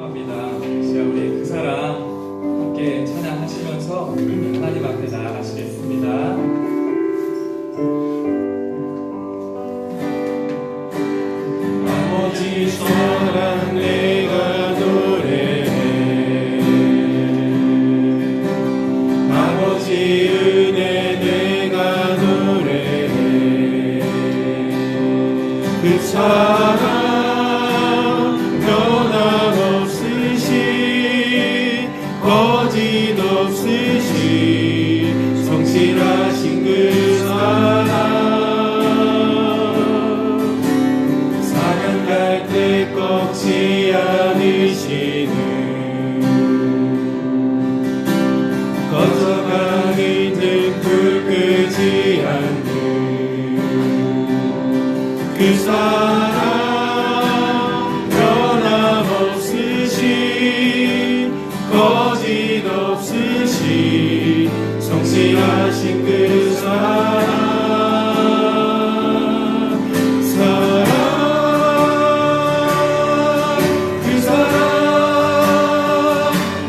합니다. 시간 우리 그 사람 함께 찬양하시면서 하나님 앞에 나아가시겠습니다. 아버지 사랑 내가 노래해, 아버지 은혜 내가 노래해. 그 사랑 변함없으시 거짓 없으시 성실하신 그 사랑, 사랑할 때 꺾지 않으시는 꺼져가는 등불 끄지 않는 그 사랑 변함없으시 거짓 없으시 성실하신 그 사랑, 그 사랑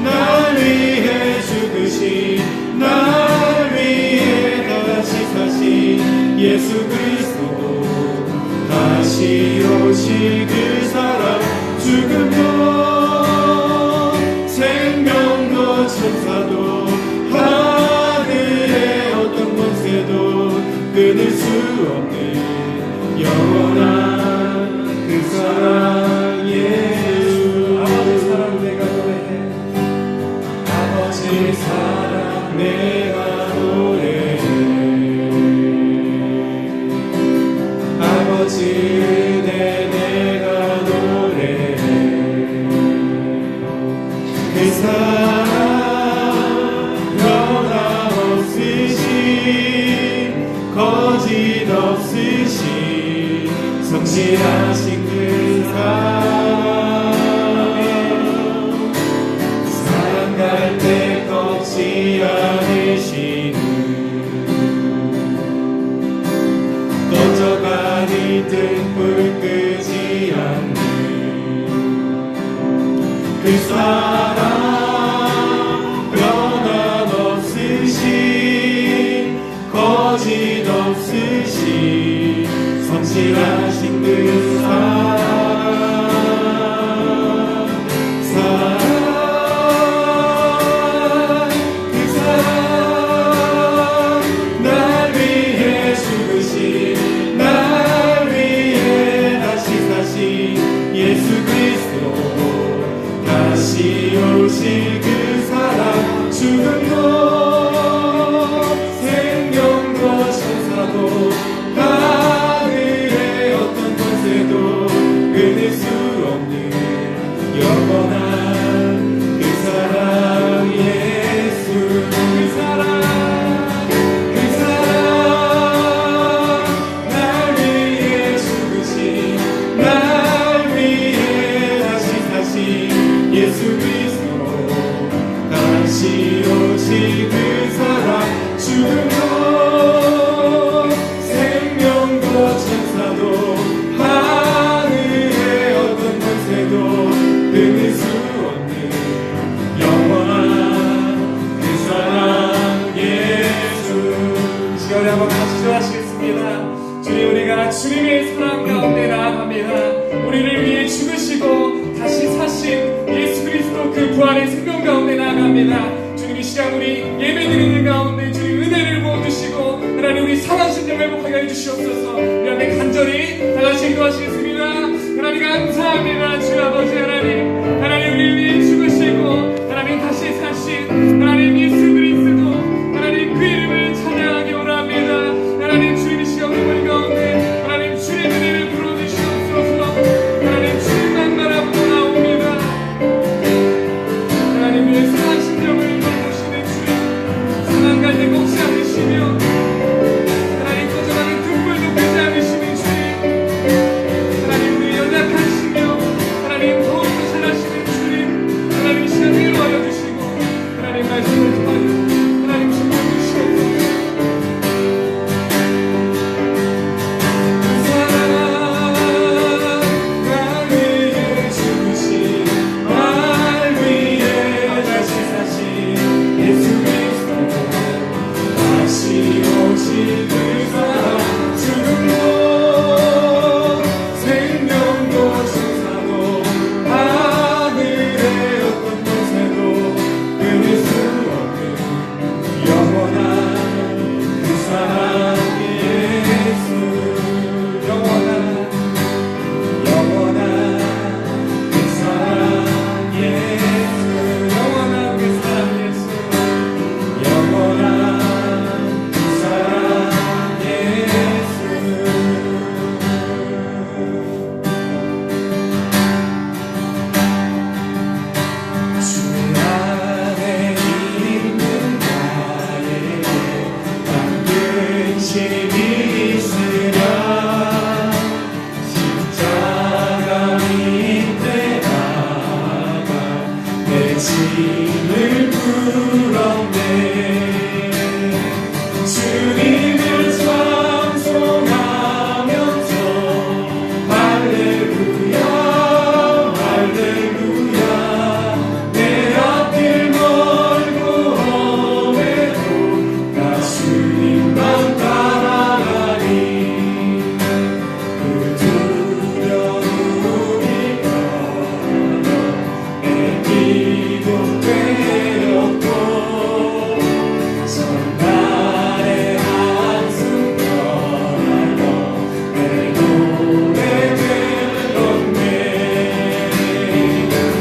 날 위해 죽으신 날 위해 다시 사신 예수 그리스도 다시 오실 그 사랑, 죽음도 생명도 천사도 하늘의 어떤 권세도 끊을 수 없는 영원한 그 사랑 예수. 아버지 사랑 내가 노래해, 아버지 사랑 내가 노래해, 아버지 은혜 내가 노래해. 그 사랑 변함없으시 거짓 없으시 성실하신 그 사랑 갈 때 꺾지 않으시는 꺼져가는 등불 끄지 않는 그 사랑 변함없으시 거짓 없으시 성실하신 그 사랑, 그 사랑 날 위해 죽으신 날 위해 다시 사신 예수 그리스도 다시 오실 그 사랑, 죽음도 생명도 천사도 하늘의 어떤 권세도 끊을 수 없는 영원한 그 사랑 예수. 그 사랑 날 위해 죽으신 날 위해 다시 사신 예수 그리스도 다시 오실 그 사랑, 죽음도 생명도 천사도 하늘의 어떤 권세도 끊을 수 없는 영원한 그 사랑 예수. 이 시간에 한번 같이 기도하시겠습니다. 주님, 우리가 주님의 사랑 가운데 나아갑니다. 우리를 위해 죽으시고 다시 사신 예수 그리스도 그 부활의 생명 가운데 나아갑니다. 주님, 이 시간 우리 예배드리는 가운데 주님 은혜를 부어주시고 하나님 우리 상한 심령 회복하게 해주시옵소서. 우리 앞에 간절히 다같이 기도하시겠습니다. 하나님 감사합니다. 주 아버지 하나님, 하나님 우리를 위해 죽으시고 하나님 다시 사신 하나님 예수 그리스도 하나님 그 이름을 찬양하기 원합니다. 하나님 주님 이 시간 우리 가운데 하나님 주의 은혜를 불어주시옵소서. 하나님 주님만 바라보고 나옵니다. 하나님 우리의 상한 심령을 돌보시는 주님, 상한 갈때 꺾지 않으시며 하나님 꺼져가는 등불도 끄지 않으시는 주님, 하나님 우리 연약하시며 하나님 더욱 짐을 풀었네. 주님을 찬송하면서 할렐루야 할렐루야. 내 앞길 멀고 험해도 나 주님만 따라가리. 그 두려움이 떠나며 내 기도 되었고 전날의 한숨 떠나며 내 노래 들었네.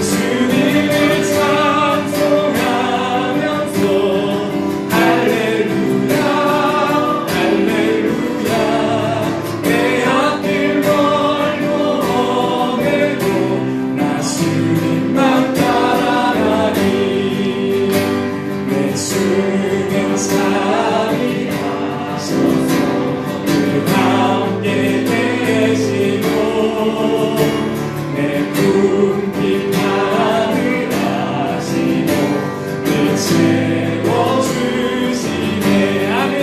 주님을 찬송하면서 할렐루야 할렐루야. 내 앞길 멀고 험해도 나 주님만 따라가리. 내 주는 자비하셔서 늘 함께 계시고 내 품길 하늘하시고 늘 채워주시네. 아멘.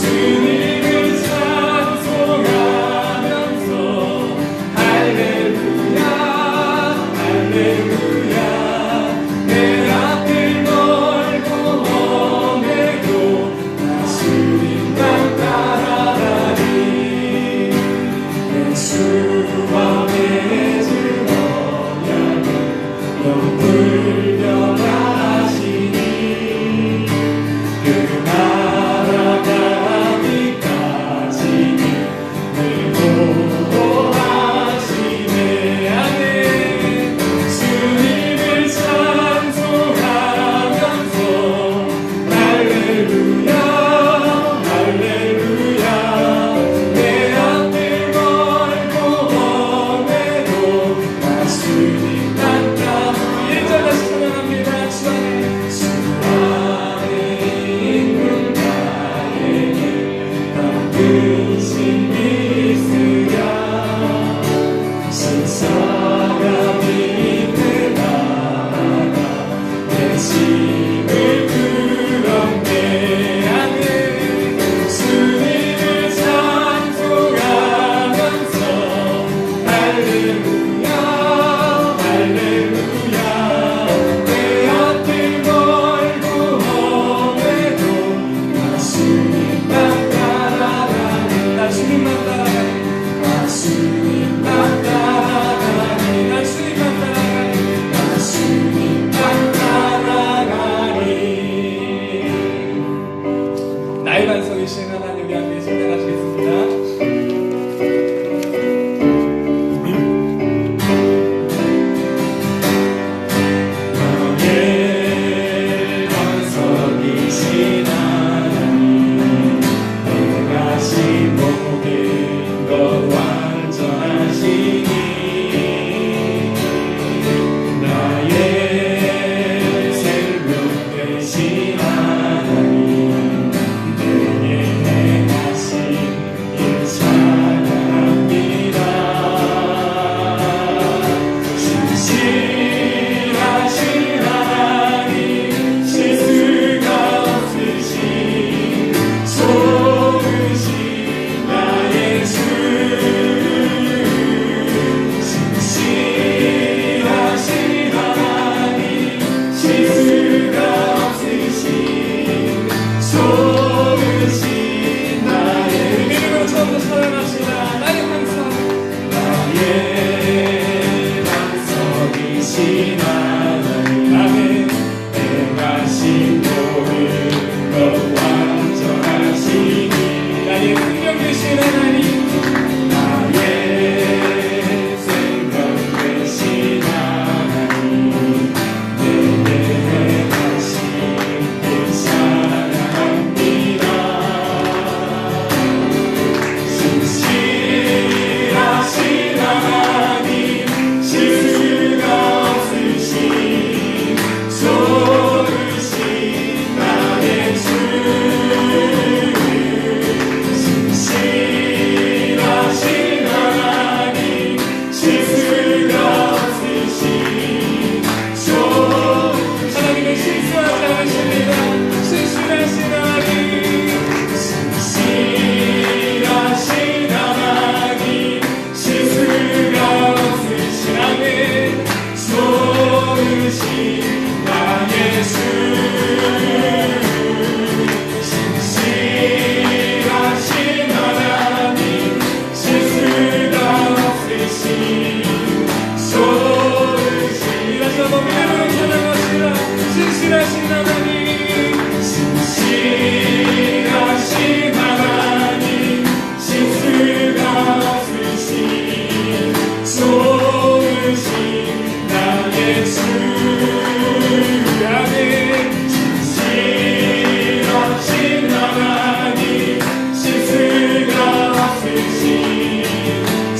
주님을 찬송하면서 할렐루야 할렐루야. 내 앞길 멀고 험해도 나 주님만 따라가리. 내 주와 맺은 언약은 영불변하시니 그 날아가기까지는 늘 보호하시네. 아멘. 주님을 찬송하면서 할렐루야 할렐루야. 내 앞길 멀고 험해도 나 주님만 따라. 1절 다시 찬양합니다. 주 안에 있는 나에게 반드시 믿으랴. 신사가 믿는 나라가 내 짐을 풀었네. 아멘. 주님을 찬송하면서 할렐루야 할렐루야. 내 앞길 멀고 험해도 나 주님만 따라가리. 나 주님만 따라가리. 나 주님만 따라가리. 나 주님만 따라가리. 나 주님만 따라가리. 나의 반석이신 하나님 우리 함께 찬양하시겠습니다. 나의 반석이신 하나님 내가 신 모든 것 완전하시니 나의 생명 되신 하나님 내게 행하신 일 찬양합니다. 신실하신 하나님 실수가 없으신 좋으신 나의 주. 신실하신 하나님 실수가 없으신 좋으신 나의 이름으로 처음부터 찬양합시다. 나의 반석 나의 반석이신 하나님. 아멘. 내가 신 모든 것 완전하시니 나의 생명 되신 하나님. 나의 생명 되신 하나님 내게 행하신 일 찬양합니다. 신실하신 하나님 실수가 없으신 주 안에 진실하신 하나님 실수가 없으신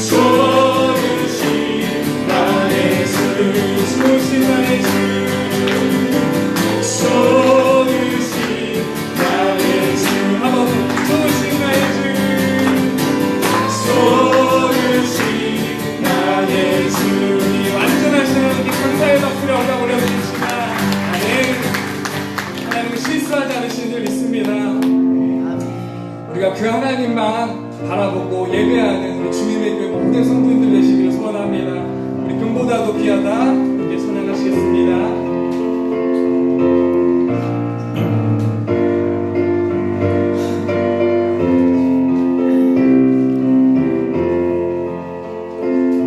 좋으신 나의 주 좋으신 나의 주 좋으신 나의 주 한번 좋으신 나의 주 좋으신 나의 주님 완전하신 하나님께 감사의 박수를 얻어 올려드립시다. 아멘. 하나님은 실수하지 않으신 줄 믿습니다. 우리가 그 하나님만 바라보고 예배하는 우리 주님의 교회 모든 성도님들 되시기를 소원합니다. 우리 금보다도 귀하다 이렇게 찬양하시겠습니다.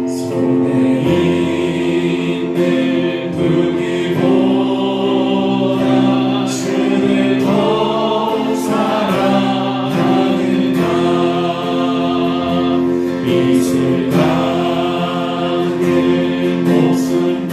손에 있는 불기보다 주를 더 사랑하는가 이슬 가는 목숨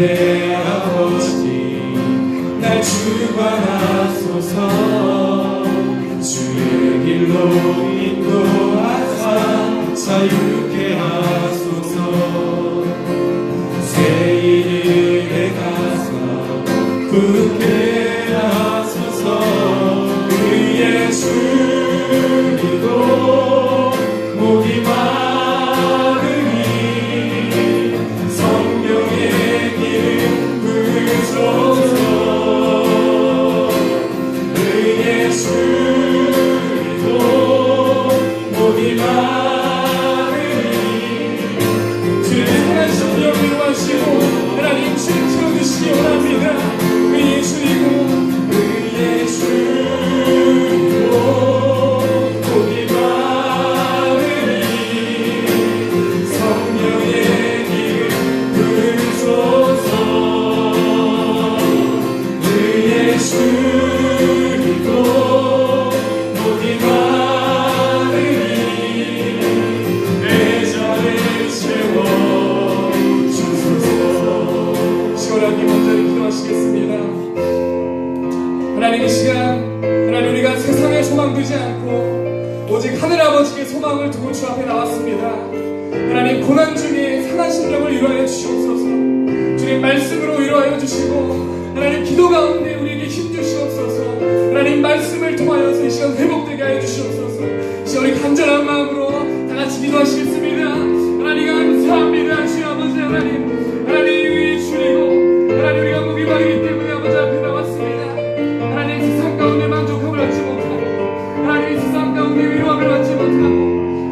은혜 아버지 날 주관하소서 주의 길로 인도하사 자유케 하소서 새 일에 가서 부게 하소서 그의 주리도 목이 마르니 성령의 기름 부으소서 그의 주리도 목이 마르니 주님의 선하신 영을 위로하시고 하나님 주님 채워주시기 원합니다. 의의 주이고 그의 주리도 목이 마르니 성령의 기름 부으소서 그의 주리도 목이 마르니 내 잔을 채워주소서 시원하게 먼저 기도하시겠습니다. 하나님 이 시간 하나님 우리가 세상에 소망두지 않고 오직 하늘 아버지의 소망을 두고 주 앞에 나왔습니다. 하나님 고난 중에 상한 심령을 위로하여 주시옵소서. 주님 말씀으로 위로하여 주시고 하나님 기도 가운데 우리에게 힘 주시옵소서. 하나님 말씀을 통하여서 이 시간 회복되게 하여 주시옵소서. 이 시간 우리 간절한 마음으로 다 같이 기도하시겠습니다. 하나님 감사합니다. 주여 아버지 하나님 위에 주리고 하나님 우리가 목이 마르기 때문에 아버지 앞에 나왔습니다. 하나님 세상 가운데 만족함을 얻지 못하고 하나님 세상 가운데 위로함을 받지 못하고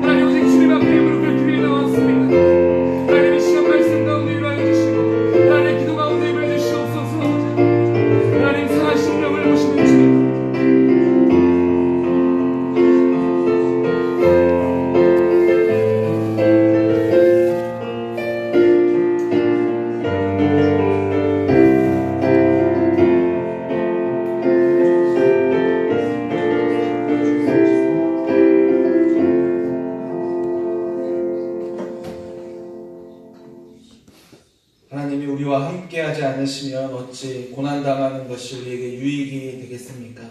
하나님 오직 주님 앞에 무릎을 꿇게 나왔습니다. 하나님 이 시간 말씀 가운데 위로하여 주시고 하나님 기도 가운데 임을 주시옵소서. 하나님 상한 심령을 보시는 주님 하나님이 우리와 함께하지 않으시면 어찌 고난당하는 것이 우리에게 유익이 되겠습니까?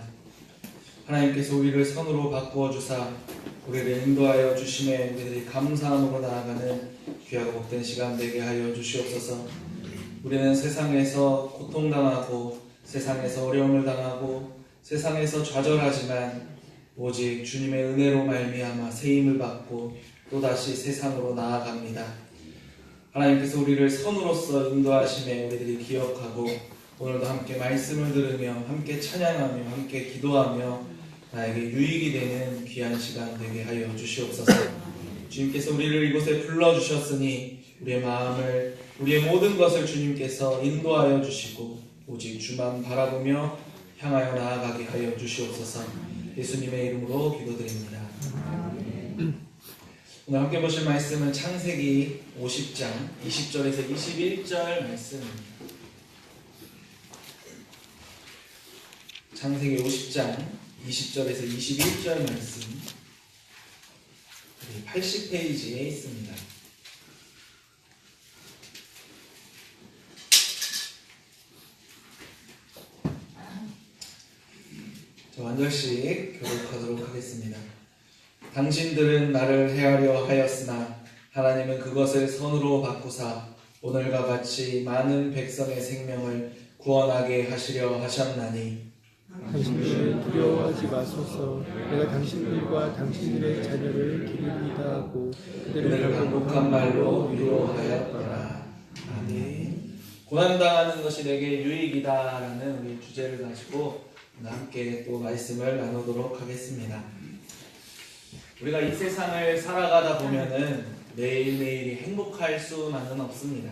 하나님께서 우리를 선으로 바꾸어 주사 우리를 인도하여 주심에 우리들이 감사함으로 나아가는 귀하고 복된 시간 되게 하여 주시옵소서. 우리는 세상에서 고통당하고 세상에서 어려움을 당하고 세상에서 좌절하지만 오직 주님의 은혜로 말미암아 세임을 받고 또다시 세상으로 나아갑니다. 하나님께서 우리를 선으로서 인도하심에 우리들이 기억하고 오늘도 함께 말씀을 들으며 함께 찬양하며 함께 기도하며 나에게 유익이 되는 귀한 시간 되게 하여 주시옵소서. 주님께서 우리를 이곳에 불러주셨으니 우리의 마음을 우리의 모든 것을 주님께서 인도하여 주시고 오직 주만 바라보며 향하여 나아가게 하여 주시옵소서. 예수님의 이름으로 기도드립니다. 오늘 함께 보실 말씀은 창세기 50장 20절에서 21절 말씀입니다. 창세기 50장 20절에서 21절 말씀 80페이지에 있습니다. 자, 완절씩 교독하도록 하겠습니다. 당신들은 나를 해하려 하였으나 하나님은 그것을 선으로 바꾸사 오늘과 같이 많은 백성의 생명을 구원하게 하시려 하셨나니 당신들은 두려워하지 마소서. 내가 당신들과 당신들의 자녀를 기르리이다 하고 그들을 반복한 말로 위로하였더라. 아멘. 고난당하는 것이 내게 유익이다라는 우리 주제를 가지고 함께 또 말씀을 나누도록 하겠습니다. 우리가 이 세상을 살아가다 보면은 매일매일이 행복할 수만은 없습니다.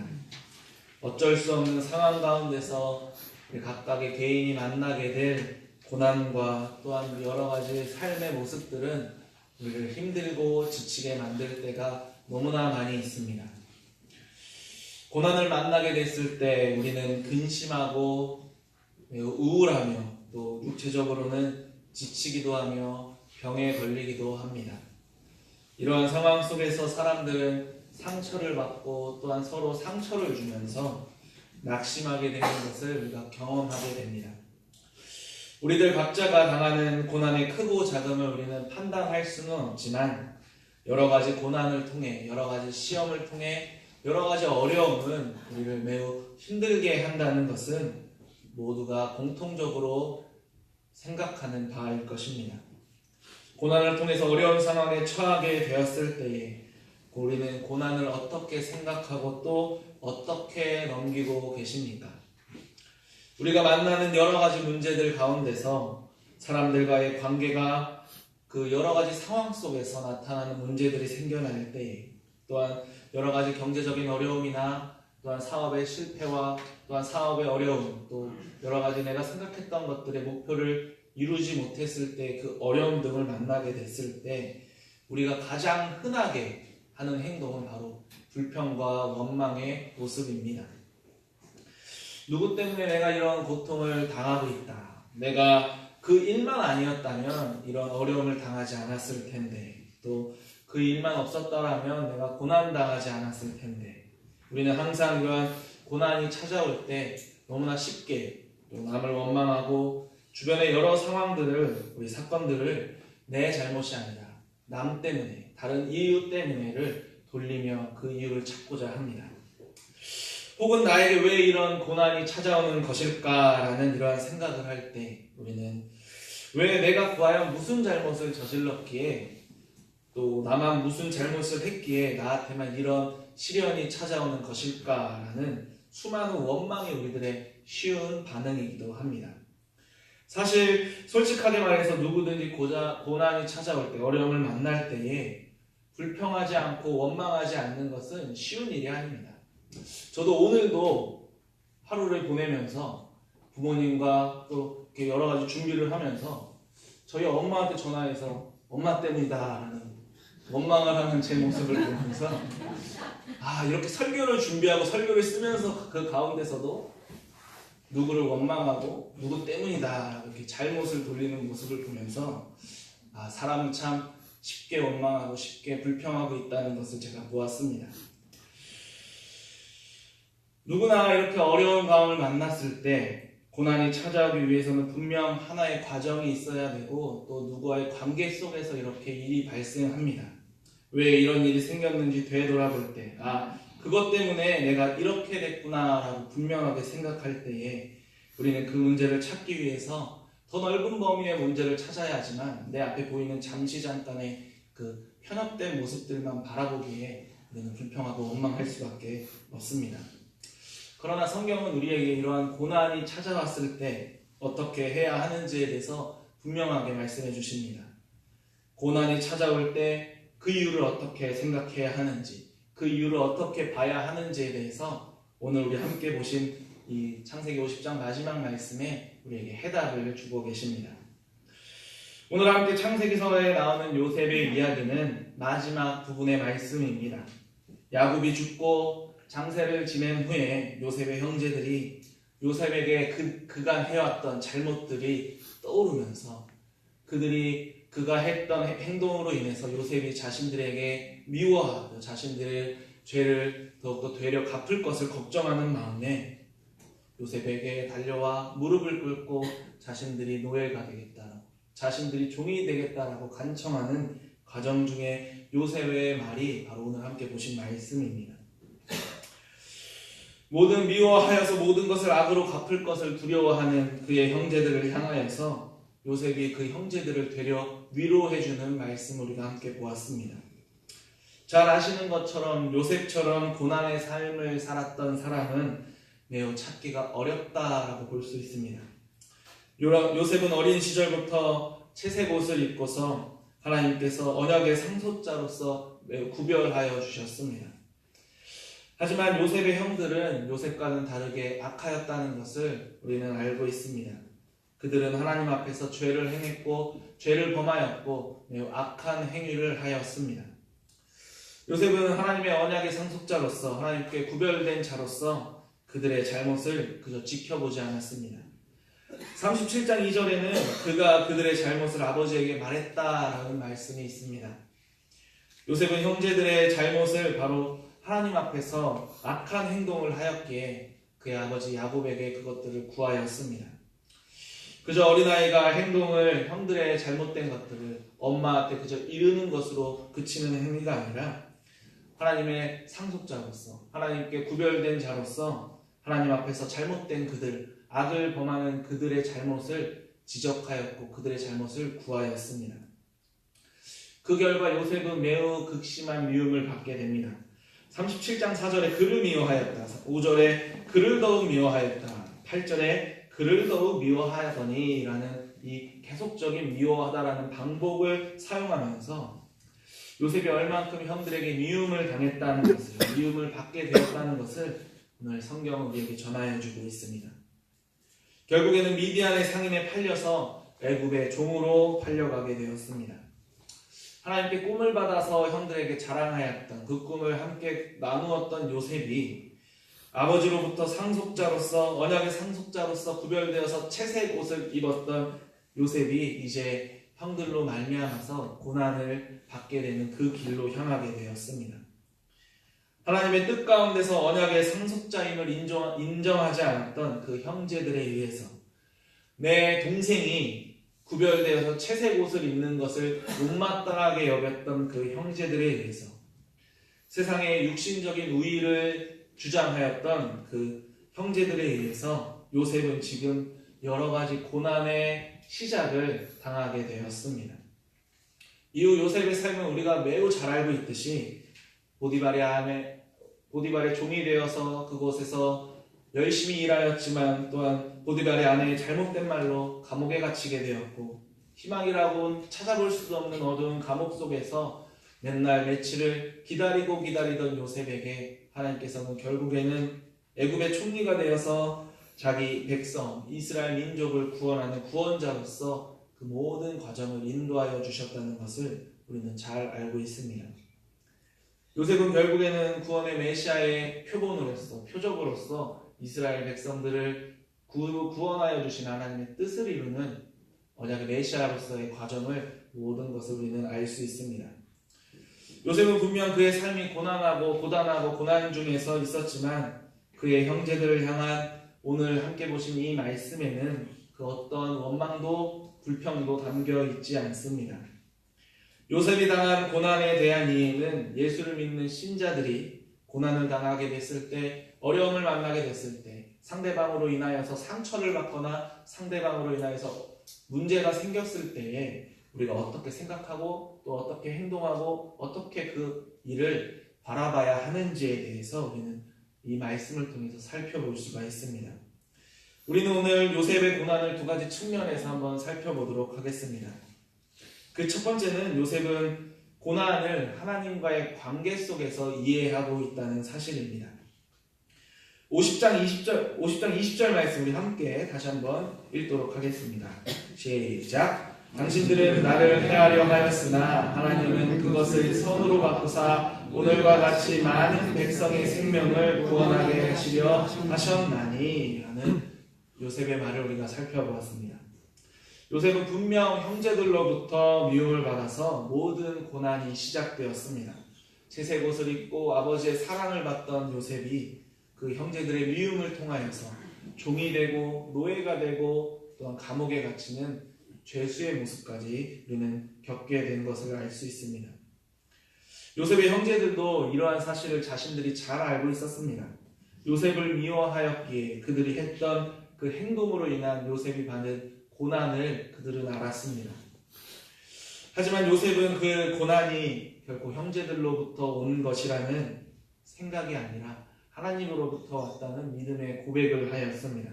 어쩔 수 없는 상황 가운데서 각각의 개인이 만나게 될 고난과 또한 여러 가지 삶의 모습들은 우리를 힘들고 지치게 만들 때가 너무나 많이 있습니다. 고난을 만나게 됐을 때 우리는 근심하고 매우 우울하며 또 육체적으로는 지치기도 하며 병에 걸리기도 합니다. 이러한 상황 속에서 사람들은 상처를 받고 또한 서로 상처를 주면서 낙심하게 되는 것을 우리가 경험하게 됩니다. 우리들 각자가 당하는 고난의 크고 작음을 우리는 판단할 수는 없지만 여러 가지 고난을 통해, 여러 가지 시험을 통해, 여러 가지 어려움은 우리를 매우 힘들게 한다는 것은 모두가 공통적으로 생각하는 바일 것입니다. 고난을 통해서 어려운 상황에 처하게 되었을 때에 우리는 고난을 어떻게 생각하고 또 어떻게 넘기고 계십니까? 우리가 만나는 여러 가지 문제들 가운데서 사람들과의 관계가 그 여러 가지 상황 속에서 나타나는 문제들이 생겨날 때에, 또한 여러 가지 경제적인 어려움이나 또한 사업의 실패와 또한 사업의 어려움, 또 여러 가지 내가 생각했던 것들의 목표를 이루지 못했을 때 그 어려움 등을 만나게 됐을 때 우리가 가장 흔하게 하는 행동은 바로 불평과 원망의 모습입니다. 누구 때문에 내가 이런 고통을 당하고 있다. 내가 그 일만 아니었다면 이런 어려움을 당하지 않았을 텐데, 또 그 일만 없었더라면 내가 고난당하지 않았을 텐데, 우리는 항상 이러한 고난이 찾아올 때 너무나 쉽게 또 남을 원망하고 주변의 여러 상황들을, 우리 사건들을 내 잘못이 아니라 남 때문에, 다른 이유 때문에를 돌리며 그 이유를 찾고자 합니다. 혹은 나에게 왜 이런 고난이 찾아오는 것일까라는 이러한 생각을 할 때 우리는 왜 내가 과연 무슨 잘못을 저질렀기에, 또 나만 무슨 잘못을 했기에 나한테만 이런 시련이 찾아오는 것일까라는 수많은 원망이 우리들의 쉬운 반응이기도 합니다. 사실 솔직하게 말해서 누구든지 고난이 찾아올 때, 어려움을 만날 때에 불평하지 않고 원망하지 않는 것은 쉬운 일이 아닙니다. 저도 오늘도 하루를 보내면서 부모님과 또 이렇게 여러 가지 준비를 하면서 저희 엄마한테 전화해서 엄마 때문이다 라는 원망을 하는 제 모습을 보면서 이렇게 설교를 준비하고 설교를 쓰면서 그 가운데서도 누구를 원망하고 누구 때문이다 이렇게 잘못을 돌리는 모습을 보면서 사람은 참 쉽게 원망하고 쉽게 불평하고 있다는 것을 제가 보았습니다. 누구나 이렇게 어려운 마음을 만났을 때 고난이 찾아오기 위해서는 분명 하나의 과정이 있어야 되고, 또 누구와의 관계 속에서 이렇게 일이 발생합니다. 왜 이런 일이 생겼는지 되돌아볼 때 그것 때문에 내가 이렇게 됐구나 라고 분명하게 생각할 때에 우리는 그 문제를 찾기 위해서 더 넓은 범위의 문제를 찾아야 하지만 내 앞에 보이는 잠시 잠깐의 그 편협된 모습들만 바라보기에 우리는 불평하고 원망할 수밖에 없습니다. 그러나 성경은 우리에게 이러한 고난이 찾아왔을 때 어떻게 해야 하는지에 대해서 분명하게 말씀해 주십니다. 고난이 찾아올 때 그 이유를 어떻게 생각해야 하는지, 그 이유를 어떻게 봐야 하는지에 대해서 오늘 우리 함께 보신 이 창세기 50장 마지막 말씀에 우리에게 해답을 주고 계십니다. 오늘 함께 창세기서에 나오는 요셉의 이야기는 마지막 부분의 말씀입니다. 야곱이 죽고 장세를 지낸 후에 요셉의 형제들이 요셉에게 그가 해왔던 잘못들이 떠오르면서 그가 했던 행동으로 인해서 요셉이 자신들에게 미워하고 자신들의 죄를 더욱더 되려 갚을 것을 걱정하는 마음에 요셉에게 달려와 무릎을 꿇고 자신들이 노예가 되겠다라고, 자신들이 종이 되겠다라고 간청하는 과정 중에 요셉의 말이 바로 오늘 함께 보신 말씀입니다. 모든 미워하여서 모든 것을 악으로 갚을 것을 두려워하는 그의 형제들을 향하여서 요셉이 그 형제들을 되려 위로해주는 말씀을 우리가 함께 보았습니다. 잘 아시는 것처럼 요셉처럼 고난의 삶을 살았던 사람은 매우 찾기가 어렵다라고 볼 수 있습니다. 요셉은 어린 시절부터 채색 옷을 입고서 하나님께서 언약의 상속자로서 매우 구별하여 주셨습니다. 하지만 요셉의 형들은 요셉과는 다르게 악하였다는 것을 우리는 알고 있습니다. 그들은 하나님 앞에서 죄를 행했고 죄를 범하였고 매우 악한 행위를 하였습니다. 요셉은 하나님의 언약의 상속자로서 하나님께 구별된 자로서 그들의 잘못을 그저 지켜보지 않았습니다. 37장 2절에는 그가 그들의 잘못을 아버지에게 말했다라는 말씀이 있습니다. 요셉은 형제들의 잘못을 바로 하나님 앞에서 악한 행동을 하였기에 그의 아버지 야곱에게 그것들을 구하였습니다. 그저 어린아이가 행동을 형들의 잘못된 것들을 엄마한테 그저 이르는 것으로 그치는 행위가 아니라 하나님의 상속자로서 하나님께 구별된 자로서 하나님 앞에서 잘못된 그들, 악을 범하는 그들의 잘못을 지적하였고 그들의 잘못을 구하였습니다. 그 결과 요셉은 매우 극심한 미움을 받게 됩니다. 37장 4절에 그를 미워하였다. 5절에 그를 더욱 미워하였다. 8절에 그를 더욱 미워하더니 라는 이 계속적인 미워하다라는 방법을 사용하면서 요셉이 얼만큼 형들에게 미움을 당했다는 것을, 미움을 받게 되었다는 것을 오늘 성경은 우리에게 전하여주고 있습니다. 결국에는 미디안의 상인에 팔려서 애굽의 종으로 팔려가게 되었습니다. 하나님께 꿈을 받아서 형들에게 자랑하였던 그 꿈을 함께 나누었던 요셉이 아버지로부터 상속자로서, 언약의 상속자로서 구별되어서 채색 옷을 입었던 요셉이 이제 형들로 말미암아서 고난을 받게 되는 그 길로 향하게 되었습니다. 하나님의 뜻 가운데서 언약의 상속자임을 인정하지 않았던 그 형제들에 의해서 내 동생이 구별되어서 채색 옷을 입는 것을 못마땅하게 여겼던 그 형제들에 의해서 세상의 육신적인 우위를 주장하였던 그 형제들에 의해서 요셉은 지금 여러 가지 고난의 시작을 당하게 되었습니다. 이후 요셉의 삶은 우리가 매우 잘 알고 있듯이 보디발의 종이 되어서 그곳에서 열심히 일하였지만 또한 보디발의 아내의 잘못된 말로 감옥에 갇히게 되었고 희망이라고는 찾아볼 수도 없는 어두운 감옥 속에서 맨날 며칠을 기다리던 요셉에게 하나님께서는 결국에는 애굽의 총리가 되어서 자기 백성 이스라엘 민족을 구원하는 구원자로서 그 모든 과정을 인도하여 주셨다는 것을 우리는 잘 알고 있습니다. 요셉은 결국에는 구원의 메시아의 표적으로서 이스라엘 백성들을 구원하여 주신 하나님의 뜻을 이루는 언약의 메시아로서의 과정을 모든 것을 우리는 알 수 있습니다. 요셉은 분명 그의 삶이 고난하고 고난 중에서 있었지만 그의 형제들을 향한 오늘 함께 보신 이 말씀에는 그 어떤 원망도 불평도 담겨 있지 않습니다. 요셉이 당한 고난에 대한 이해는 예수를 믿는 신자들이 고난을 당하게 됐을 때, 어려움을 만나게 됐을 때, 상대방으로 인하여서 상처를 받거나 상대방으로 인하여서 문제가 생겼을 때에 우리가 어떻게 생각하고 또 어떻게 행동하고 어떻게 그 일을 바라봐야 하는지에 대해서 우리는 이 말씀을 통해서 살펴볼 수가 있습니다. 우리는 오늘 요셉의 고난을 두 가지 측면에서 한번 살펴보도록 하겠습니다. 그 첫 번째는 요셉은 고난을 하나님과의 관계 속에서 이해하고 있다는 사실입니다. 50장 20절 말씀 우리 함께 다시 한번 읽도록 하겠습니다. 시작. 당신들은 나를 해하려 하였으나 하나님은 그것을 선으로 바꾸사 오늘과 같이 많은 백성의 생명을 구원하게 하시려 하셨나니 라는 요셉의 말을 우리가 살펴보았습니다. 요셉은 분명 형제들로부터 미움을 받아서 모든 고난이 시작되었습니다. 채색 옷을 입고 아버지의 사랑을 받던 요셉이 그 형제들의 미움을 통하여서 종이 되고 노예가 되고 또한 감옥에 갇히는 죄수의 모습까지 우리는 겪게 된 것을 알 수 있습니다. 요셉의 형제들도 이러한 사실을 자신들이 잘 알고 있었습니다. 요셉을 미워하였기에 그들이 했던 그 행동으로 인한 요셉이 받은 고난을 그들은 알았습니다. 하지만 요셉은 그 고난이 결코 형제들로부터 온 것이라는 생각이 아니라 하나님으로부터 왔다는 믿음의 고백을 하였습니다.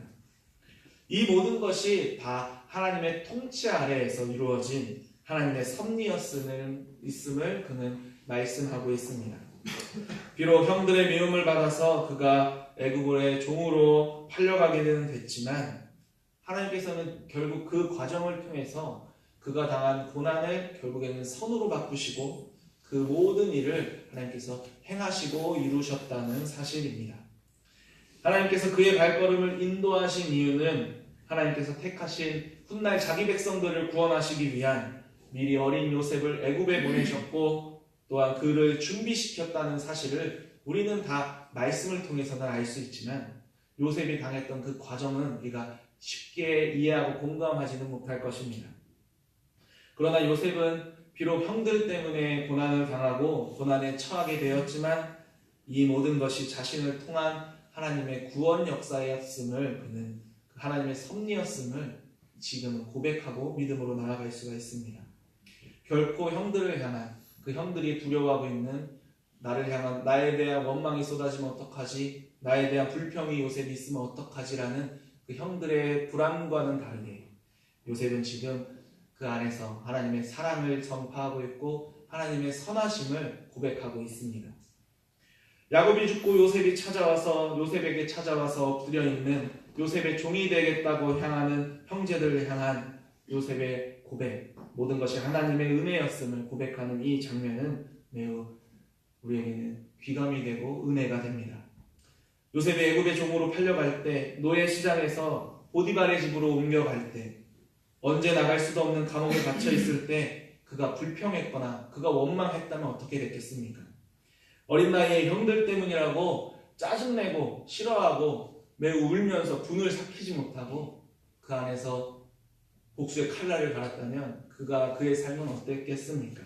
이 모든 것이 다 하나님의 통치 아래에서 이루어진 하나님의 섭리였음을 그는 말씀하고 있습니다. 비록 형들의 미움을 받아서 그가 애굽의 종으로 팔려가게 됐지만 하나님께서는 결국 그 과정을 통해서 그가 당한 고난을 결국에는 선으로 바꾸시고 그 모든 일을 하나님께서 행하시고 이루셨다는 사실입니다. 하나님께서 그의 발걸음을 인도하신 이유는 하나님께서 택하신 훗날 자기 백성들을 구원하시기 위한 미리 어린 요셉을 애굽에 보내셨고 또한 그를 준비시켰다는 사실을 우리는 다 말씀을 통해서는 알 수 있지만 요셉이 당했던 그 과정은 우리가 쉽게 이해하고 공감하지는 못할 것입니다. 그러나 요셉은 비록 형들 때문에 고난을 당하고 고난에 처하게 되었지만 이 모든 것이 자신을 통한 하나님의 구원 역사였음을, 그는 하나님의 섭리였음을 지금은 고백하고 믿음으로 나아갈 수가 있습니다. 결코 형들을 향한, 그 형들이 두려워하고 있는 나를 향한 나에 대한 원망이 쏟아지면 어떡하지, 나에 대한 불평이 요셉이 있으면 어떡하지라는 그 형들의 불안과는 다르게 요셉은 지금 그 안에서 하나님의 사랑을 전파하고 있고 하나님의 선하심을 고백하고 있습니다. 야곱이 죽고 요셉에게 찾아와서 엎드려 있는 요셉의 종이 되겠다고 향하는 형제들을 향한 요셉의 고백, 모든 것이 하나님의 은혜였음을 고백하는 이 장면은 매우 우리에게는 귀감이 되고 은혜가 됩니다. 요셉이 애굽의 종으로 팔려갈 때, 노예 시장에서 보디발의 집으로 옮겨갈 때, 언제 나갈 수도 없는 감옥에 갇혀 있을 때 그가 불평했거나 그가 원망했다면 어떻게 됐겠습니까? 어린 나이에 형들 때문이라고 짜증내고 싫어하고 매우 울면서 분을 삭히지 못하고 그 안에서 복수의 칼날을 갈았다면 그의 삶은 어땠겠습니까?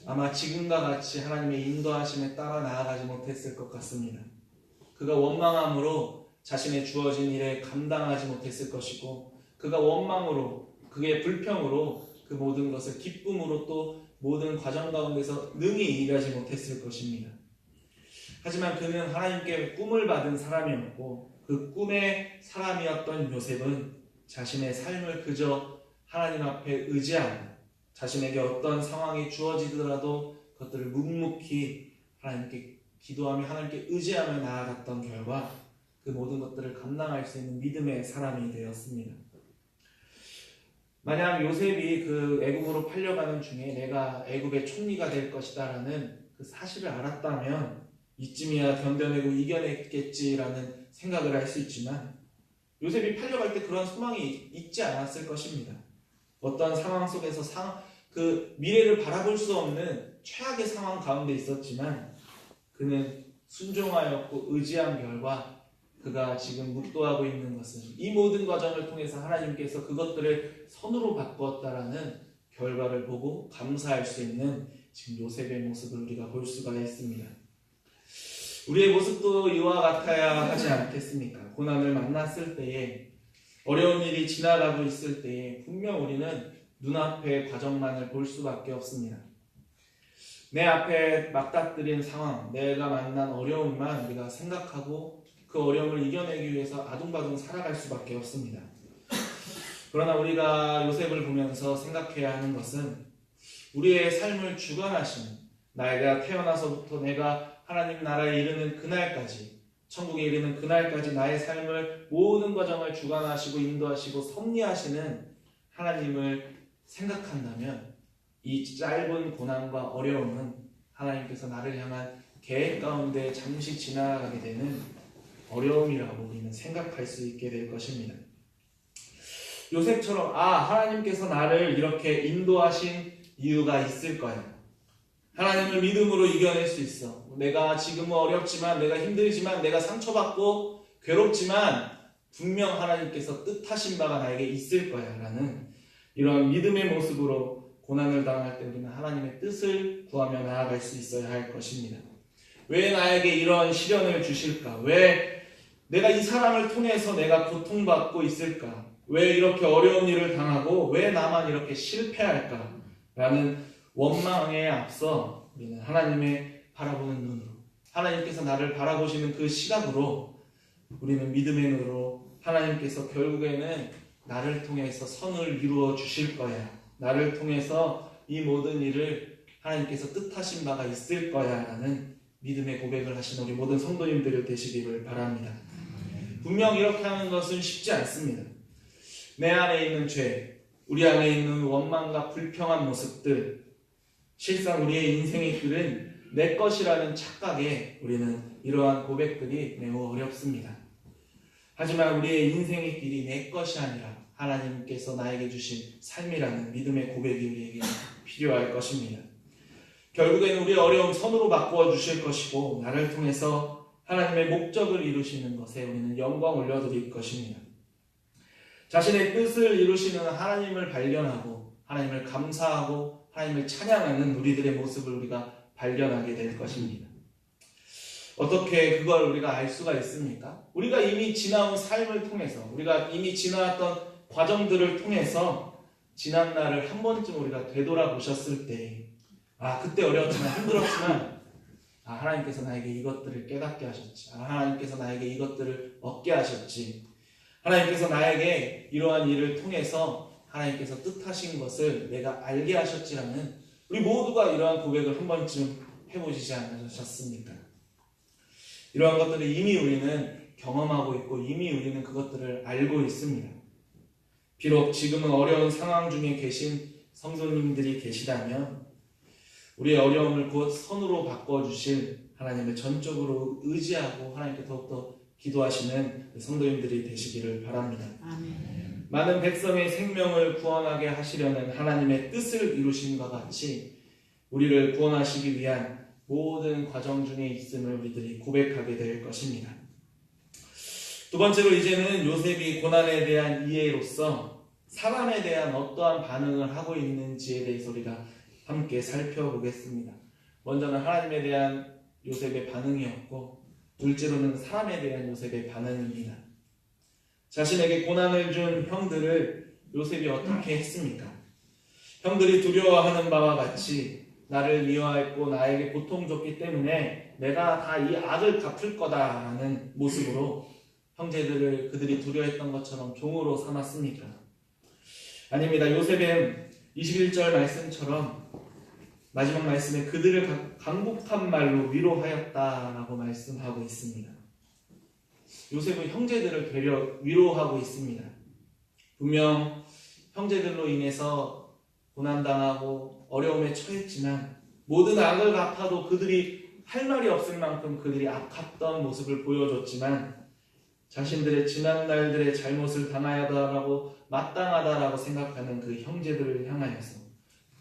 아마 지금과 같이 하나님의 인도하심에 따라 나아가지 못했을 것 같습니다. 그가 원망함으로 자신의 주어진 일에 감당하지 못했을 것이고, 그가 원망으로, 그의 불평으로 그 모든 것을 기쁨으로 또 모든 과정 가운데서 능히 일하지 못했을 것입니다. 하지만 그는 하나님께 꿈을 받은 사람이었고, 그 꿈의 사람이었던 요셉은 자신의 삶을 그저 하나님 앞에 의지하고, 자신에게 어떤 상황이 주어지더라도 그것들을 묵묵히 하나님께 기도하며 하나님께 의지하며 나아갔던 결과 그 모든 것들을 감당할 수 있는 믿음의 사람이 되었습니다. 만약 요셉이 그 애굽으로 팔려가는 중에 내가 애굽의 총리가 될 것이다라는 그 사실을 알았다면 이쯤이야 견뎌내고 이겨냈겠지라는 생각을 할 수 있지만, 요셉이 팔려갈 때 그런 소망이 있지 않았을 것입니다. 어떤 상황 속에서 그 미래를 바라볼 수 없는 최악의 상황 가운데 있었지만 그는 순종하였고 의지한 결과 그가 지금 묵도하고 있는 것은 이 모든 과정을 통해서 하나님께서 그것들을 선으로 바꾸었다라는 결과를 보고 감사할 수 있는 지금 요셉의 모습을 우리가 볼 수가 있습니다. 우리의 모습도 이와 같아야 하지 않겠습니까? 고난을 만났을 때에, 어려운 일이 지나가고 있을 때에 분명 우리는 눈앞의 과정만을 볼 수밖에 없습니다. 내 앞에 맞닥뜨린 상황, 내가 만난 어려움만 우리가 생각하고 그 어려움을 이겨내기 위해서 아둥바둥 살아갈 수밖에 없습니다. 그러나 우리가 요셉을 보면서 생각해야 하는 것은 우리의 삶을 주관하시는, 내가 태어나서부터 내가 하나님 나라에 이르는 그날까지, 천국에 이르는 그날까지 나의 삶을 모든 과정을 주관하시고 인도하시고 섭리하시는 하나님을 생각한다면 이 짧은 고난과 어려움은 하나님께서 나를 향한 계획 가운데 잠시 지나가게 되는 어려움이라고 우리는 생각할 수 있게 될 것입니다. 요셉처럼 하나님께서 나를 이렇게 인도하신 이유가 있을 거야. 하나님을 믿음으로 이겨낼 수 있어. 내가 지금은 어렵지만, 내가 힘들지만, 내가 상처받고 괴롭지만 분명 하나님께서 뜻하신 바가 나에게 있을 거야 라는 이런 믿음의 모습으로 고난을 당할 때 우리는 하나님의 뜻을 구하며 나아갈 수 있어야 할 것입니다. 왜 나에게 이런 시련을 주실까? 왜 내가 이 사람을 통해서 내가 고통받고 있을까? 왜 이렇게 어려운 일을 당하고 왜 나만 이렇게 실패할까? 라는 원망에 앞서 우리는 하나님의 바라보는 눈으로, 하나님께서 나를 바라보시는 그 시각으로 우리는 믿음의 눈으로 하나님께서 결국에는 나를 통해서 선을 이루어 주실 거야, 나를 통해서 이 모든 일을 하나님께서 뜻하신 바가 있을 거야 라는 믿음의 고백을 하신 우리 모든 성도님들 되시기를 바랍니다. 분명 이렇게 하는 것은 쉽지 않습니다. 내 안에 있는 죄, 우리 안에 있는 원망과 불평한 모습들, 실상 우리의 인생의 길은 내 것이라는 착각에 우리는 이러한 고백들이 매우 어렵습니다. 하지만 우리의 인생의 길이 내 것이 아니라 하나님께서 나에게 주신 삶이라는 믿음의 고백이 우리에게 필요할 것입니다. 결국에는 우리의 어려움 선으로 바꾸어 주실 것이고 나를 통해서 하나님의 목적을 이루시는 것에 우리는 영광 올려드릴 것입니다. 자신의 뜻을 이루시는 하나님을 발견하고 하나님을 감사하고 하나님을 찬양하는 우리들의 모습을 우리가 발견하게 될 것입니다. 어떻게 그걸 우리가 알 수가 있습니까? 우리가 이미 지나온 삶을 통해서, 우리가 이미 지나왔던 과정들을 통해서 지난 날을 한 번쯤 우리가 되돌아보셨을 때, 그때 어려웠지만 힘들었지만 하나님께서 나에게 이것들을 깨닫게 하셨지, 하나님께서 나에게 이것들을 얻게 하셨지, 하나님께서 나에게 이러한 일을 통해서 하나님께서 뜻하신 것을 내가 알게 하셨지라는, 우리 모두가 이러한 고백을 한 번쯤 해보시지 않으셨습니까? 이러한 것들을 이미 우리는 경험하고 있고 이미 우리는 그것들을 알고 있습니다. 비록 지금은 어려운 상황 중에 계신 성도님들이 계시다면 우리의 어려움을 곧 선으로 바꿔주실 하나님을 전적으로 의지하고 하나님께 더욱더 기도하시는 성도님들이 되시기를 바랍니다. 아멘. 많은 백성의 생명을 구원하게 하시려는 하나님의 뜻을 이루심과 같이 우리를 구원하시기 위한 모든 과정 중에 있음을 우리들이 고백하게 될 것입니다. 두 번째로 이제는 요셉이 고난에 대한 이해로서 사람에 대한 어떠한 반응을 하고 있는지에 대해서 우리가 함께 살펴보겠습니다. 먼저는 하나님에 대한 요셉의 반응이었고, 둘째로는 사람에 대한 요셉의 반응입니다. 자신에게 고난을 준 형들을 요셉이 어떻게 했습니까? 형들이 두려워하는 바와 같이 나를 미워했고 나에게 고통 줬기 때문에 내가 다 이 악을 갚을 거다라는 모습으로 형제들을 그들이 두려워했던 것처럼 종으로 삼았습니까? 아닙니다. 요셉은 21절 말씀처럼 마지막 말씀에 그들을 강복한 말로 위로하였다라고 말씀하고 있습니다. 요셉은 형제들을 되려 위로하고 있습니다. 분명 형제들로 인해서 고난당하고 어려움에 처했지만 모든 악을 갚아도 그들이 할 말이 없을 만큼 그들이 악했던 모습을 보여줬지만 자신들의 지난 날들의 잘못을 당하여다라고 마땅하다라고 생각하는 그 형제들을 향하여서,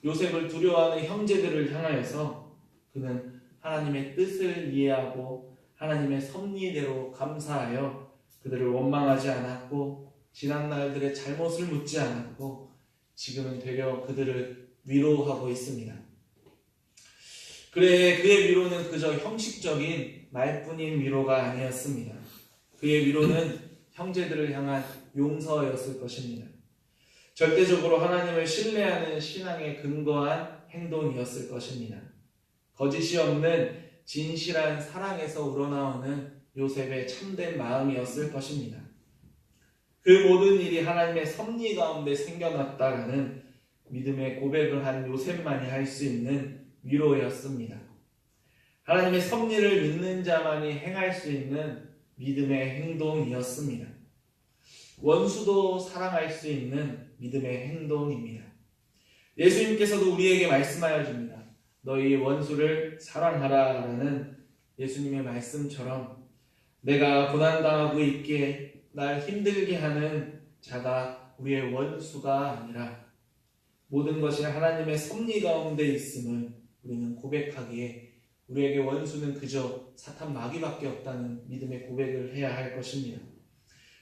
요셉을 두려워하는 형제들을 향하여서 그는 하나님의 뜻을 이해하고 하나님의 섭리대로 감사하여 그들을 원망하지 않았고 지난 날들의 잘못을 묻지 않았고 지금은 되려 그들을 위로하고 있습니다. 그의 위로는 그저 형식적인 말뿐인 위로가 아니었습니다. 그의 위로는 형제들을 향한 용서였을 것입니다. 절대적으로 하나님을 신뢰하는 신앙에 근거한 행동이었을 것입니다. 거짓이 없는 진실한 사랑에서 우러나오는 요셉의 참된 마음이었을 것입니다. 그 모든 일이 하나님의 섭리 가운데 생겨났다라는 믿음의 고백을 한 요셉만이 할 수 있는 위로였습니다. 하나님의 섭리를 믿는 자만이 행할 수 있는 믿음의 행동이었습니다. 원수도 사랑할 수 있는 믿음의 행동입니다. 예수님께서도 우리에게 말씀하여 줍니다. 너희 원수를 사랑하라 라는 예수님의 말씀처럼 내가 고난당하고 있기에 날 힘들게 하는 자가 우리의 원수가 아니라 모든 것이 하나님의 섭리 가운데 있음을 우리는 고백하기에 우리에게 원수는 그저 사탄 마귀밖에 없다는 믿음의 고백을 해야 할 것입니다.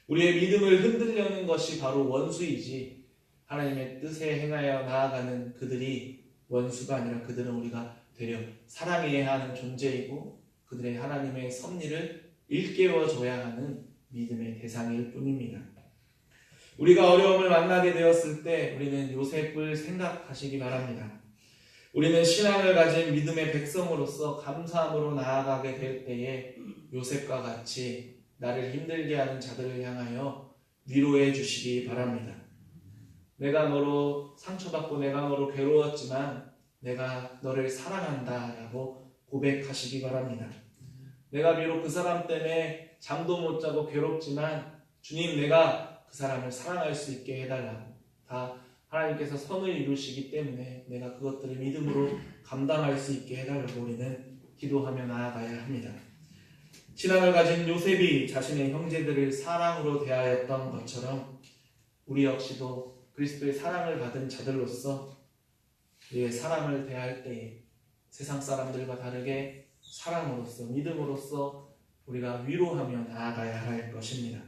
우리의 믿음을 흔들려는 것이 바로 원수이지 하나님의 뜻에 행하여 나아가는 그들이 원수가 아니라 그들은 우리가 되려 사랑해야 하는 존재이고 그들의 하나님의 섭리를 일깨워줘야 하는 믿음의 대상일 뿐입니다. 우리가 어려움을 만나게 되었을 때 우리는 요셉을 생각하시기 바랍니다. 우리는 신앙을 가진 믿음의 백성으로서 감사함으로 나아가게 될 때에 요셉과 같이 나를 힘들게 하는 자들을 향하여 위로해 주시기 바랍니다. 내가 너로 상처받고 내가 너로 괴로웠지만 내가 너를 사랑한다 라고 고백하시기 바랍니다. 내가 비록 그 사람 때문에 잠도 못 자고 괴롭지만 주님 내가 그 사람을 사랑할 수 있게 해달라고, 다 하나님께서 선을 이루시기 때문에 내가 그것들을 믿음으로 감당할 수 있게 해달라고 우리는 기도하며 나아가야 합니다. 신앙을 가진 요셉이 자신의 형제들을 사랑으로 대하였던 것처럼 우리 역시도 그리스도의 사랑을 받은 자들로서 우리의 사람을 대할 때에 세상 사람들과 다르게 사랑으로서 믿음으로서 우리가 위로하며 나아가야 할 것입니다.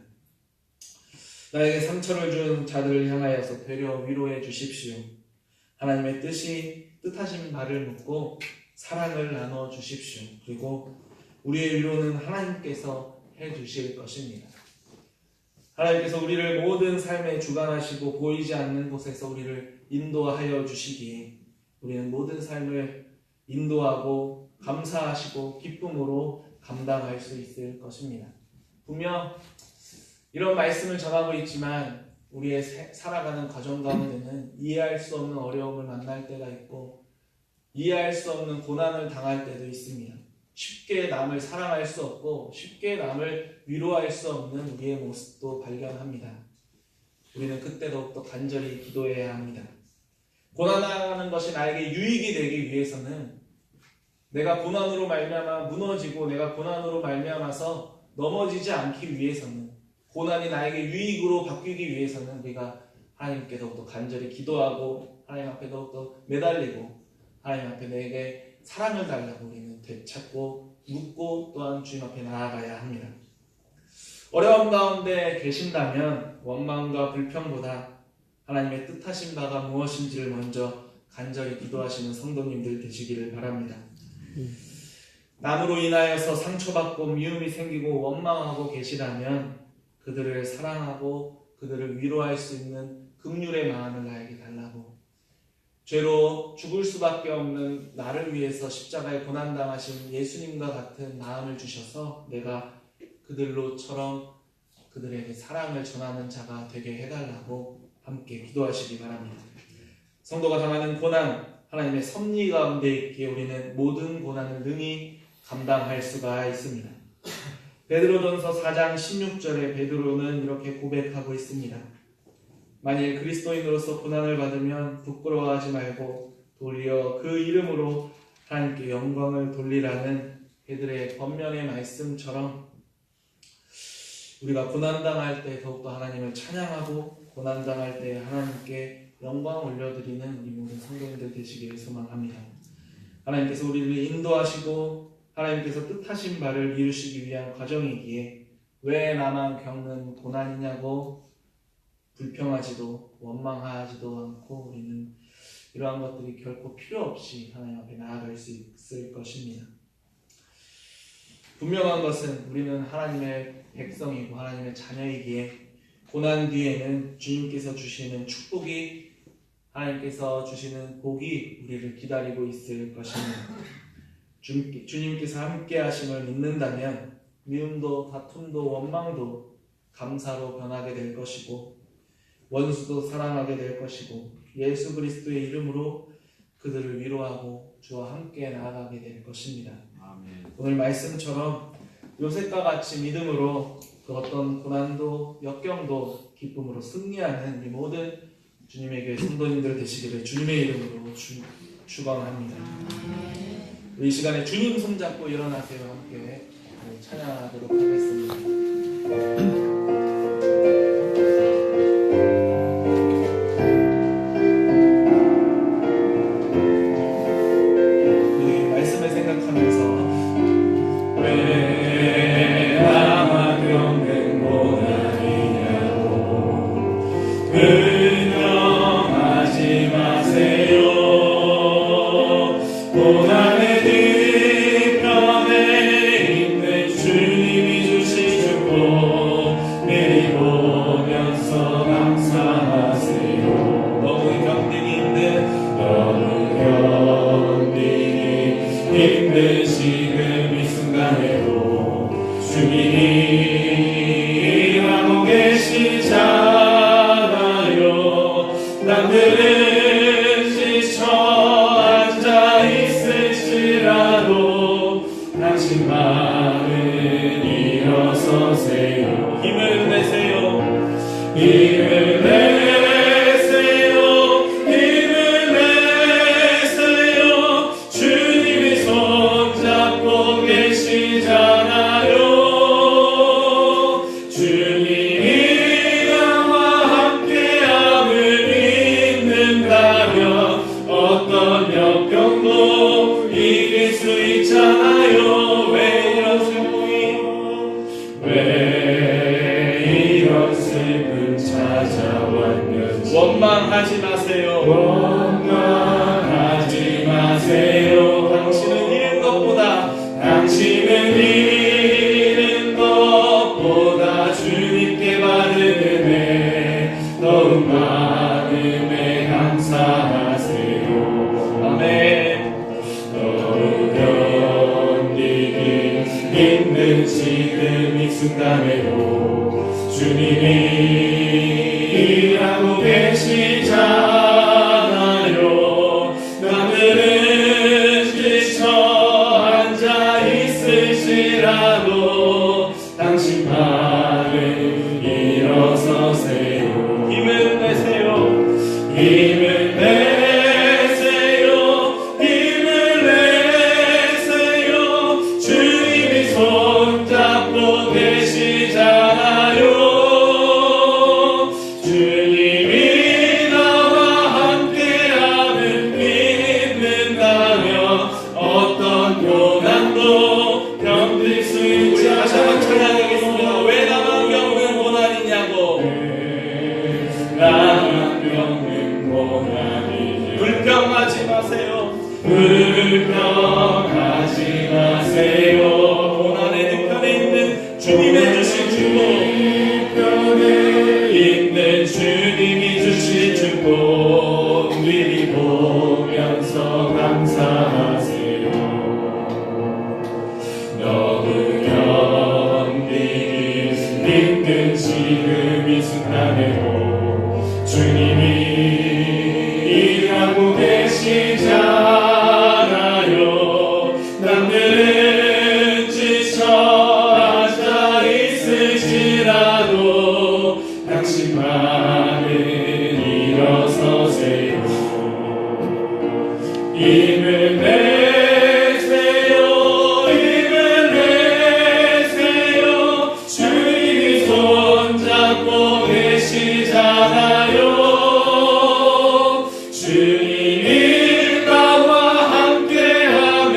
나에게 상처를 준 자들을 향하여서 되려 위로해 주십시오. 하나님의 뜻하신 바를 묻고 사랑을 나눠 주십시오. 그리고 우리의 위로는 하나님께서 해 주실 것입니다. 하나님께서 우리를 모든 삶에 주관하시고 보이지 않는 곳에서 우리를 인도하여 주시기에 우리는 모든 삶을 인도하고 감사하시고 기쁨으로 감당할 수 있을 것입니다. 분명 이런 말씀을 전하고 있지만 우리의 살아가는 과정 가운데는 이해할 수 없는 어려움을 만날 때가 있고 이해할 수 없는 고난을 당할 때도 있습니다. 쉽게 남을 사랑할 수 없고 쉽게 남을 위로할 수 없는 우리의 모습도 발견합니다. 우리는 그때 더욱더 간절히 기도해야 합니다. 고난하는 것이 나에게 유익이 되기 위해서는 내가 고난으로 말미암아 무너지고 내가 고난으로 말미암아서 넘어지지 않기 위해서는 고난이 나에게 유익으로 바뀌기 위해서는 우리가 하나님께 더욱더 간절히 기도하고 하나님 앞에 더욱더 매달리고 하나님 앞에 내게 사랑을 달라고 우리는 되찾고 묻고 또한 주님 앞에 나아가야 합니다. 어려움 가운데 계신다면 원망과 불평보다 하나님의 뜻하신 바가 무엇인지를 먼저 간절히 기도하시는 성도님들 되시기를 바랍니다. 남으로 인하여서 상처받고 미움이 생기고 원망하고 계시다면 그들을 사랑하고 그들을 위로할 수 있는 긍휼의 마음을 나에게 달라고, 죄로 죽을 수밖에 없는 나를 위해서 십자가에 고난당하신 예수님과 같은 마음을 주셔서 내가 그들로처럼 그들에게 사랑을 전하는 자가 되게 해달라고 함께 기도하시기 바랍니다. 성도가 당하는 고난, 하나님의 섭리 가운데 있기에 우리는 모든 고난을 능히 감당할 수가 있습니다. 베드로전서 4장 16절에 베드로는 이렇게 고백하고 있습니다. 만일 그리스도인으로서 고난을 받으면 부끄러워하지 말고 도리어 그 이름으로 하나님께 영광을 돌리라는 베드로의 권면의 말씀처럼 우리가 고난당할 때 더욱더 하나님을 찬양하고 고난당할 때 하나님께 영광 올려드리는 우리 모든 성도님들 되시기를 소망합니다. 하나님께서 우리를 인도하시고 하나님께서 뜻하신 바를 이루시기 위한 과정이기에 왜 나만 겪는 고난이냐고 불평하지도 원망하지도 않고 우리는 이러한 것들이 결코 필요 없이 하나님 앞에 나아갈 수 있을 것입니다. 분명한 것은 우리는 하나님의 백성이고 하나님의 자녀이기에 고난 뒤에는 주님께서 주시는 축복이, 하나님께서 주시는 복이 우리를 기다리고 있을 것입니다. 주님께서 함께 하심을 믿는다면 미움도 다툼도 원망도 감사로 변하게 될 것이고 원수도 사랑하게 될 것이고 예수 그리스도의 이름으로 그들을 위로하고 주와 함께 나아가게 될 것입니다. 아멘. 오늘 말씀처럼 요셉과 같이 믿음으로 그 어떤 고난도 역경도 기쁨으로 승리하는 이 모든 주님의 교회 성도님들 되시기를 주님의 이름으로 축원합니다. 이 시간에 주님 손잡고 일어나세요. 함께 찬양하도록 하겠습니다. 역경도 이길 수 있잖아요. 왜 이러세요? 왜 이런 슬픔 찾아왔는지 원망하지 마세요. 원망하지 마세요. 당신은 잃은 것보다 당신은 잃은 것보다 주님께 받은 은혜 더욱 많음에 감사하세요. 아멘. 더욱 견디기 힘든 지금 이 순간에도 주님이 일하고 계시잖아요. 남들은 지쳐 앉아 있으시라도 당신 발을 일어서세요. 힘을 내세요. 힘을 내세요. 힘을 내세요. 주님이 손잡고 계시잖아요. 주님이 나와 함께하면 믿는다며 어떤 고난도 견딜 수 있지. 다시 한번 찬양하겠습니다. 왜 나만 겪는 고난이냐고. 나만 겪는 고난이 불평하지 마세요. 불평하지 마세요. 고난의 뒤편에 있는 주님의 주신 축복. 뒤편에 있는 주님이 주신 축복 미리 보면서 감사하세요. 너무 견디기 힘든 지금 이 순간에도 주님이 일하고 계시잖아요. 남들은 지쳐 앉아 있을지라도 당신만은 일어서세요. 힘을 내세요. 힘을 내세요. 주님이 손잡고 계시잖아요. 주님이 나와 함께함을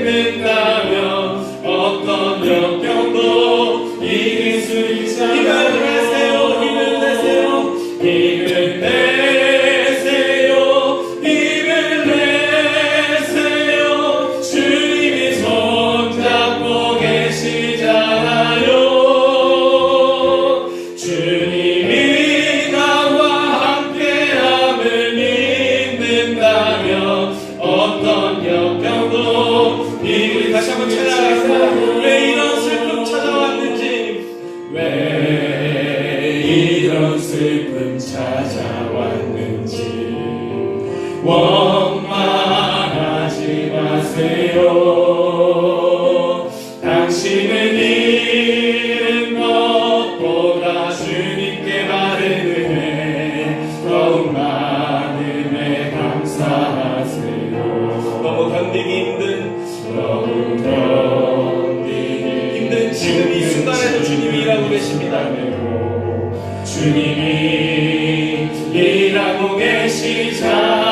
믿는다면 어떤 역경도 이길 수 있잖아요. 힘을 내세요. 힘을 내세요. 힘을 내세요. 힘을 내세요. 주님이 손잡고 계시잖아요. 주님이 나와 함께함을 믿는다면 어떤 역경도 우리 다시 한번 찬양하겠습니다. 왜 이런 슬픔 찾아왔는지. 왜 이런 슬픔 찾아왔는지 원망하지 마세요. 당신은 잃은 것보다 주님께 받은 은혜 더욱 많음에 감사하세요. 너무 견디기 너무 견디기 힘든 지금 이 순간에도 주님이 일하고 계십니다. 주님이 일하고 계시잖아요.